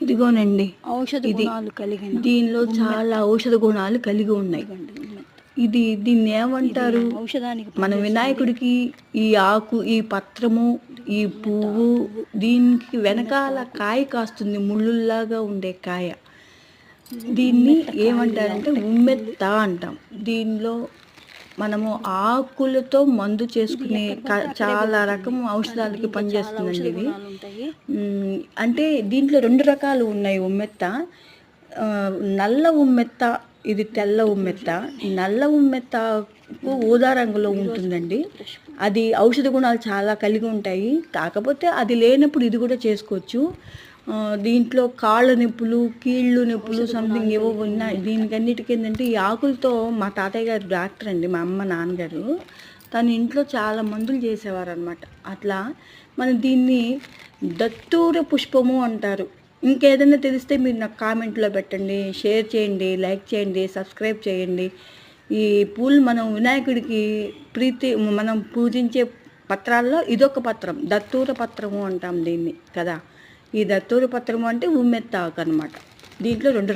ఇదిగోనండి, ఔషధ ఇది గుణాలు కలిగిన దీనిలో చాలా ఔషధ గుణాలు కలిగి ఉన్నాయి. దీన్ని ఏమంటారు? ఔషధానికి మన వినాయకుడికి ఈ ఆకు, ఈ పత్రము, ఈ పువ్వు, దీనికి వెనకాల కాయ కాస్తుంది, ముళ్ళుల్లాగా ఉండే కాయ. దీన్ని ఏమంటారంటే ఉమ్మెత్త అంటాం. దీనిలో మనము ఆకులతో మందు చేసుకునే చాలా రకం ఔషధాలకి పనిచేస్తుందండి ఇది. అంటే దీంట్లో 2 రకాలు ఉన్నాయి ఉమ్మెత్త. నల్ల ఉమ్మెత్త, ఇది తెల్ల ఉమ్మెత్త. నల్ల ఉమ్మెత్తకు ఊదా రంగులో ఉంటుందండి. అది ఔషధ గుణాలు చాలా కలిగి ఉంటాయి. కాకపోతే అది లేనప్పుడు ఇది కూడా చేసుకోవచ్చు. దీంట్లో కాళ్ళ నొప్పులు, కీళ్ళు నొప్పులు సంథింగ్ ఏవో ఉన్నాయి. దీనికన్నిటికీ ఏంటంటే ఈ ఆకులతో, మా తాతయ్య గారు డాక్టర్ అండి, మా అమ్మ నాన్నగారు, తన ఇంట్లో చాలా మందులు చేసేవారు అనమాట. అట్లా మనం దీన్ని దత్తూర పుష్పము అంటారు. ఇంకేదైనా తెలిస్తే మీరు నాకు కామెంట్లో పెట్టండి, షేర్ చేయండి, లైక్ చేయండి, సబ్స్క్రైబ్ చేయండి. ఈ పూలు మనం వినాయకుడికి మనం పూజించే పత్రాల్లో ఇదొక పత్రం, దత్తూర పత్రము అంటాం దీన్ని కదా. ఈ దత్తూర పత్రము అంటే ఉమ్మెత్త ఆకు అనమాట. దీంట్లో 2